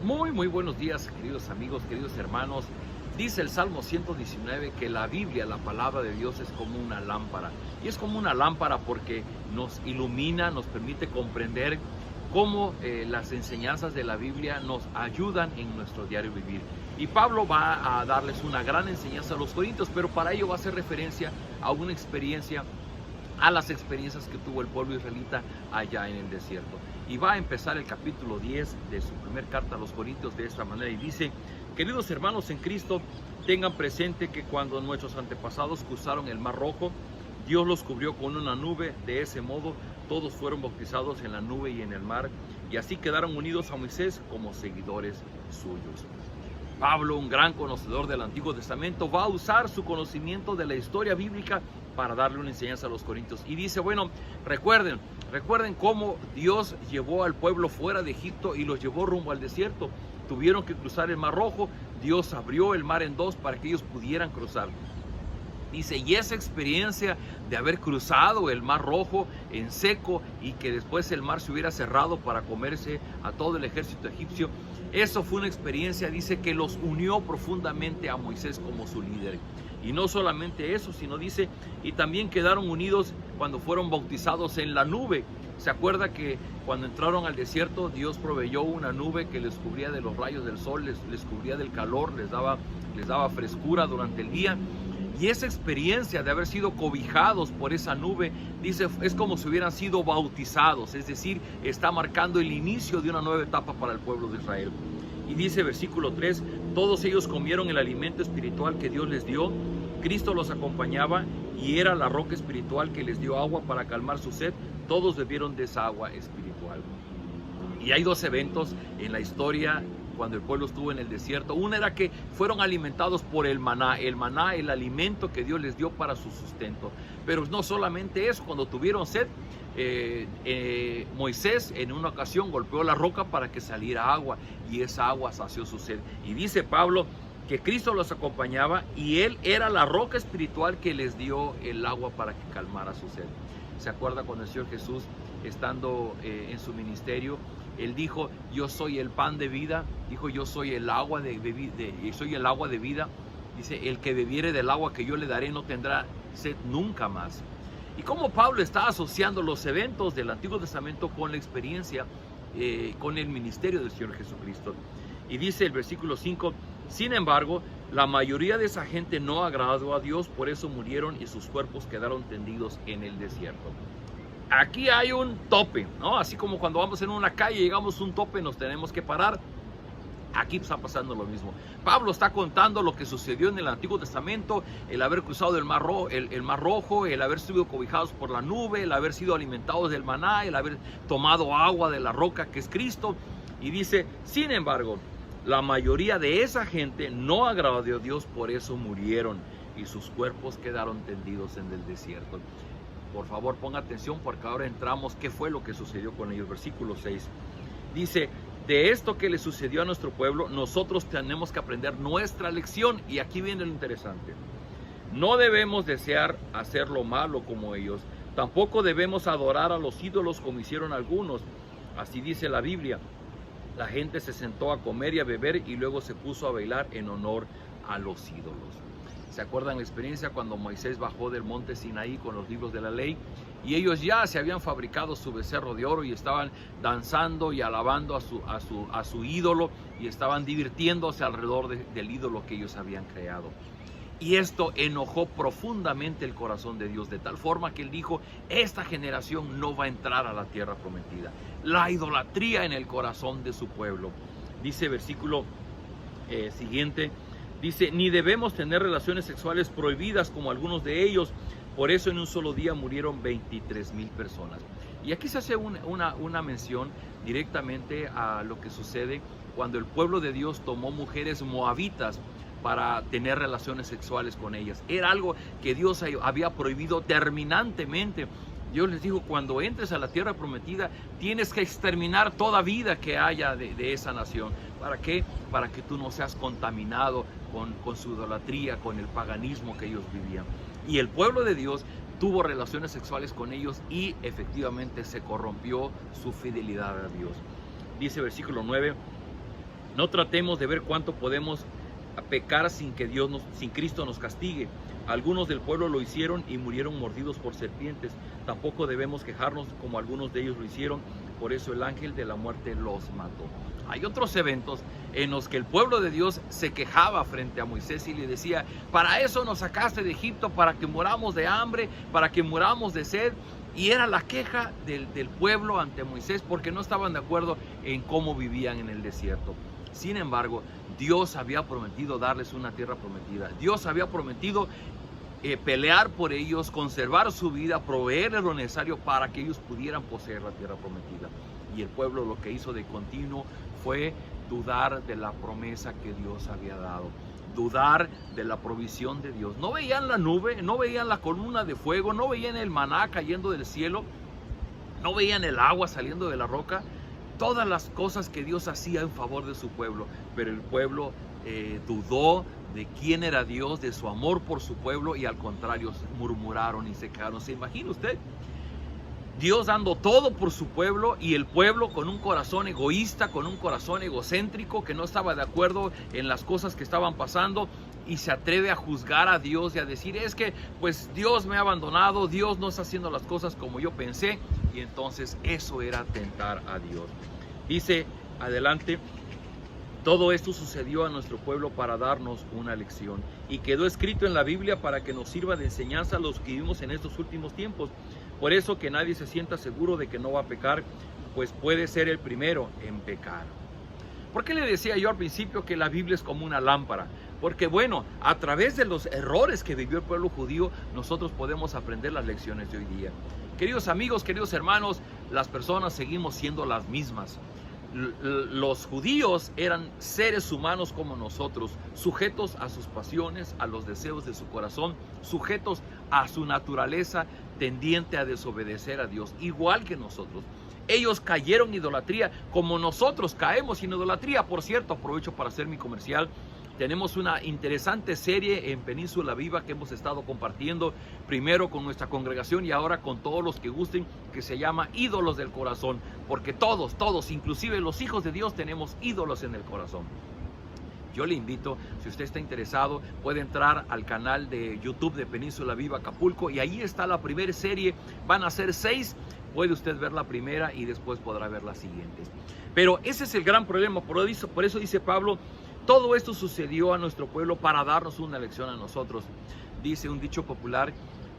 Muy buenos días, queridos amigos, queridos hermanos. Dice el Salmo 119 que la Biblia, la palabra de Dios, es como una lámpara. Y es como una lámpara porque nos ilumina, nos permite comprender cómo las enseñanzas de la Biblia nos ayudan en nuestro diario vivir. Y Pablo va a darles una gran enseñanza a los corintios, pero para ello va a hacer referencia a una experiencia, a las experiencias que tuvo el pueblo israelita allá en el desierto. Y va a empezar el capítulo 10 de su primer carta a los Corintios de esta manera y dice: queridos hermanos en Cristo, tengan presente que cuando nuestros antepasados cruzaron el Mar Rojo, Dios los cubrió con una nube. De ese modo todos fueron bautizados en la nube y en el mar, y así quedaron unidos a Moisés como seguidores suyos. Pablo, un gran conocedor del Antiguo Testamento, va a usar su conocimiento de la historia bíblica para darle una enseñanza a los corintios. Y dice, bueno, recuerden cómo Dios llevó al pueblo fuera de Egipto y los llevó rumbo al desierto. Tuvieron que cruzar el Mar Rojo, Dios abrió el mar en dos para que ellos pudieran cruzar. Dice, y esa experiencia de haber cruzado el Mar Rojo en seco y que después el mar se hubiera cerrado para comerse a todo el ejército egipcio, eso fue una experiencia, dice, que los unió profundamente a Moisés como su líder. Y no solamente eso, sino dice, y también quedaron unidos cuando fueron bautizados en la nube. ¿Se acuerda que cuando entraron al desierto, Dios proveyó una nube que les cubría de los rayos del sol, les cubría del calor, les daba frescura durante el día? Y esa experiencia de haber sido cobijados por esa nube, dice, es como si hubieran sido bautizados, es decir, está marcando el inicio de una nueva etapa para el pueblo de Israel. Y dice versículo 3, todos ellos comieron el alimento espiritual que Dios les dio, Cristo los acompañaba y era la roca espiritual que les dio agua para calmar su sed, todos bebieron de esa agua espiritual. Y hay dos eventos en la historia cuando el pueblo estuvo en el desierto. Una era que fueron alimentados por el maná, el alimento que Dios les dio para su sustento. Pero no solamente eso, cuando tuvieron sed, Moisés en una ocasión golpeó la roca para que saliera agua y esa agua sació su sed. Y dice Pablo que Cristo los acompañaba y Él era la roca espiritual que les dio el agua para que calmara su sed. ¿Se acuerda cuando el Señor Jesús, estando en su ministerio, Él dijo, yo soy el pan de vida, dijo, yo soy el agua soy el agua de vida? Dice, el que bebiere del agua que yo le daré no tendrá sed nunca más. Y como Pablo está asociando los eventos del Antiguo Testamento con la experiencia, con el ministerio del Señor Jesucristo. Y dice el versículo 5, sin embargo, la mayoría de esa gente no agradó a Dios, por eso murieron y sus cuerpos quedaron tendidos en el desierto. Aquí hay un tope, ¿no? Así como cuando vamos en una calle, llegamos a un tope, nos tenemos que parar. Aquí está pasando lo mismo. Pablo está contando lo que sucedió en el Antiguo Testamento, el haber cruzado el Mar Rojo, el haber sido cobijados por la nube, el haber sido alimentados del maná, el haber tomado agua de la roca que es Cristo. Y dice, sin embargo, la mayoría de esa gente no agradó a Dios, por eso murieron y sus cuerpos quedaron tendidos en el desierto. Por favor, ponga atención porque ahora entramos, ¿qué fue lo que sucedió con ellos? Versículo 6. Dice, de esto que le sucedió a nuestro pueblo, nosotros tenemos que aprender nuestra lección. Y aquí viene lo interesante. No debemos desear hacer lo malo como ellos. Tampoco debemos adorar a los ídolos como hicieron algunos. Así dice la Biblia. La gente se sentó a comer y a beber y luego se puso a bailar en honor a los ídolos. ¿Se acuerdan la experiencia cuando Moisés bajó del monte Sinaí con los libros de la ley? Y ellos ya se habían fabricado su becerro de oro y estaban danzando y alabando a su ídolo y estaban divirtiéndose alrededor del ídolo que ellos habían creado. Y esto enojó profundamente el corazón de Dios, de tal forma que Él dijo, esta generación no va a entrar a la tierra prometida. La idolatría en el corazón de su pueblo. Dice versículo siguiente, dice, ni debemos tener relaciones sexuales prohibidas como algunos de ellos. Por eso en un solo día murieron 23,000 personas. Y aquí se hace una mención directamente a lo que sucede cuando el pueblo de Dios tomó mujeres moabitas para tener relaciones sexuales con ellas. Era algo que Dios había prohibido terminantemente. Dios les dijo, cuando entres a la tierra prometida, tienes que exterminar toda vida que haya de esa nación. ¿Para qué? Para que tú no seas contaminado con su idolatría, con el paganismo que ellos vivían. Y el pueblo de Dios tuvo relaciones sexuales con ellos y efectivamente se corrompió su fidelidad a Dios. Dice versículo 9, No tratemos de ver cuánto podemos pecar sin que sin Cristo nos castigue. Algunos del pueblo lo hicieron y murieron mordidos por serpientes. Tampoco debemos quejarnos como algunos de ellos lo hicieron. Por eso el ángel de la muerte los mató. Hay otros eventos en los que el pueblo de Dios se quejaba frente a Moisés y le decía: para eso nos sacaste de Egipto, para que muramos de hambre, para que muramos de sed. Y era la queja del pueblo ante Moisés porque no estaban de acuerdo en cómo vivían en el desierto. Sin embargo, Dios había prometido darles una tierra prometida. Dios había prometido pelear por ellos, conservar su vida, proveerles lo necesario para que ellos pudieran poseer la tierra prometida. Y el pueblo lo que hizo de continuo fue dudar de la promesa que Dios había dado, dudar de la provisión de Dios. No veían la nube, no veían la columna de fuego, no veían el maná cayendo del cielo, no veían el agua saliendo de la roca. Todas las cosas que Dios hacía en favor de su pueblo, pero el pueblo dudó de quién era Dios, de su amor por su pueblo, y al contrario murmuraron y se quejaron. ¿Se imagina usted? Dios dando todo por su pueblo y el pueblo con un corazón egoísta, con un corazón egocéntrico que no estaba de acuerdo en las cosas que estaban pasando, y se atreve a juzgar a Dios y a decir: es que pues Dios me ha abandonado, Dios no está haciendo las cosas como yo pensé. Y entonces eso era tentar a Dios. Dice adelante: todo esto sucedió a nuestro pueblo para darnos una lección, y quedó escrito en la Biblia para que nos sirva de enseñanza a los que vivimos en estos últimos tiempos. Por eso que nadie se sienta seguro de que no va a pecar, pues puede ser el primero en pecar. ¿Por qué le decía yo al principio que la Biblia es como una lámpara? Porque bueno, a través de los errores que vivió el pueblo judío, nosotros podemos aprender las lecciones de hoy día. Queridos amigos, queridos hermanos, las personas seguimos siendo las mismas. Los judíos eran seres humanos como nosotros, sujetos a sus pasiones, a los deseos de su corazón, sujetos a su naturaleza tendiente a desobedecer a Dios, igual que nosotros. Ellos cayeron en idolatría como nosotros caemos en idolatría. Por cierto, aprovecho para hacer mi comercial. Tenemos una interesante serie en Península Viva que hemos estado compartiendo, primero con nuestra congregación y ahora con todos los que gusten, que se llama Ídolos del Corazón, porque todos, inclusive los hijos de Dios, tenemos ídolos en el corazón. Yo le invito, si usted está interesado, puede entrar al canal de YouTube de Península Viva Acapulco, y ahí está la primera serie. Van a ser 6, puede usted ver la primera y después podrá ver las siguientes. Pero ese es el gran problema, por eso dice Pablo: todo esto sucedió a nuestro pueblo para darnos una lección a nosotros. Dice un dicho popular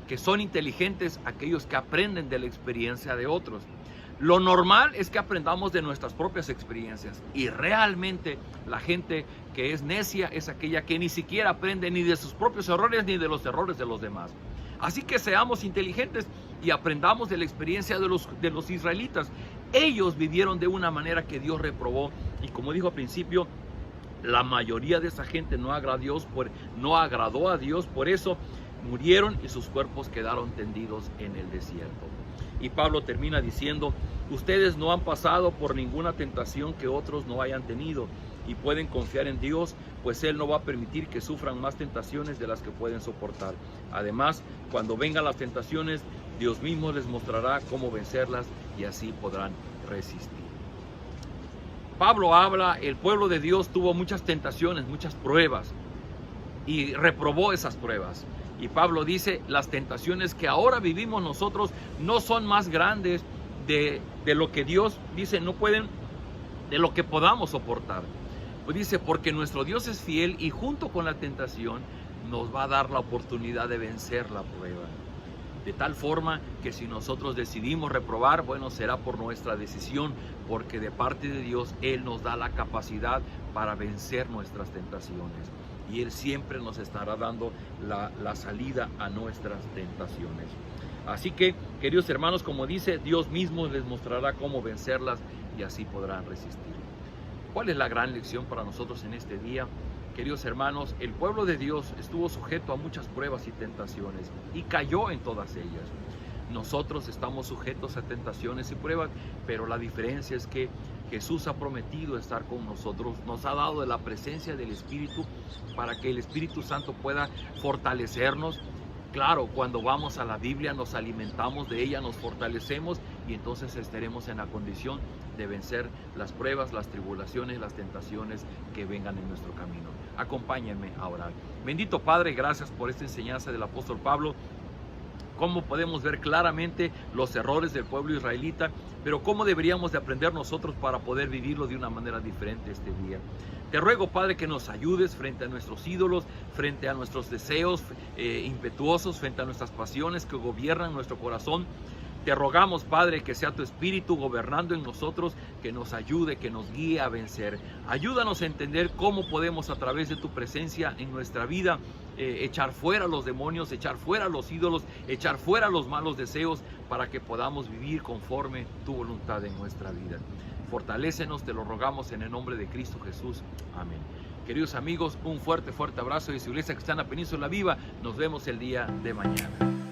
que son inteligentes aquellos que aprenden de la experiencia de otros. Lo normal es que aprendamos de nuestras propias experiencias, y realmente la gente que es necia es aquella que ni siquiera aprende ni de sus propios errores ni de los errores de los demás. Así que seamos inteligentes y aprendamos de la experiencia de los israelitas. Ellos vivieron de una manera que Dios reprobó, y como dijo al principio, la mayoría de esa gente no agradó a Dios, por eso murieron y sus cuerpos quedaron tendidos en el desierto. Y Pablo termina diciendo: ustedes no han pasado por ninguna tentación que otros no hayan tenido, y pueden confiar en Dios, pues Él no va a permitir que sufran más tentaciones de las que pueden soportar. Además, cuando vengan las tentaciones, Dios mismo les mostrará cómo vencerlas, y así podrán resistir. Pablo habla: el pueblo de Dios tuvo muchas tentaciones, muchas pruebas, y reprobó esas pruebas. Y Pablo dice: las tentaciones que ahora vivimos nosotros no son más grandes de lo que Dios dice, no pueden, de lo que podamos soportar. Pues dice: porque nuestro Dios es fiel, y junto con la tentación nos va a dar la oportunidad de vencer la prueba. De tal forma que si nosotros decidimos reprobar, bueno, será por nuestra decisión, porque de parte de Dios Él nos da la capacidad para vencer nuestras tentaciones, y Él siempre nos estará dando la salida a nuestras tentaciones. Así que, queridos hermanos, como dice, Dios mismo les mostrará cómo vencerlas, y así podrán resistir. ¿Cuál es la gran lección para nosotros en este día? Queridos hermanos, el pueblo de Dios estuvo sujeto a muchas pruebas y tentaciones, y cayó en todas ellas. Nosotros estamos sujetos a tentaciones y pruebas, pero la diferencia es que Jesús ha prometido estar con nosotros, nos ha dado de la presencia del Espíritu para que el Espíritu Santo pueda fortalecernos. Claro, cuando vamos a la Biblia nos alimentamos de ella, nos fortalecemos, y entonces estaremos en la condición de vencer las pruebas, las tribulaciones, las tentaciones que vengan en nuestro camino. Acompáñenme a orar. Bendito Padre, gracias por esta enseñanza del apóstol Pablo. Cómo podemos ver claramente los errores del pueblo israelita, pero cómo deberíamos de aprender nosotros para poder vivirlo de una manera diferente este día. Te ruego, Padre, que nos ayudes frente a nuestros ídolos, frente a nuestros deseos impetuosos, frente a nuestras pasiones que gobiernan nuestro corazón. Te rogamos, Padre, que sea tu Espíritu gobernando en nosotros, que nos ayude, que nos guíe a vencer. Ayúdanos a entender cómo podemos, a través de tu presencia en nuestra vida, echar fuera los demonios, echar fuera los ídolos, echar fuera los malos deseos, para que podamos vivir conforme tu voluntad en nuestra vida. Fortalécenos, te lo rogamos en el nombre de Cristo Jesús. Amén. Queridos amigos, un fuerte abrazo de su iglesia que está en la Península Viva. Nos vemos el día de mañana.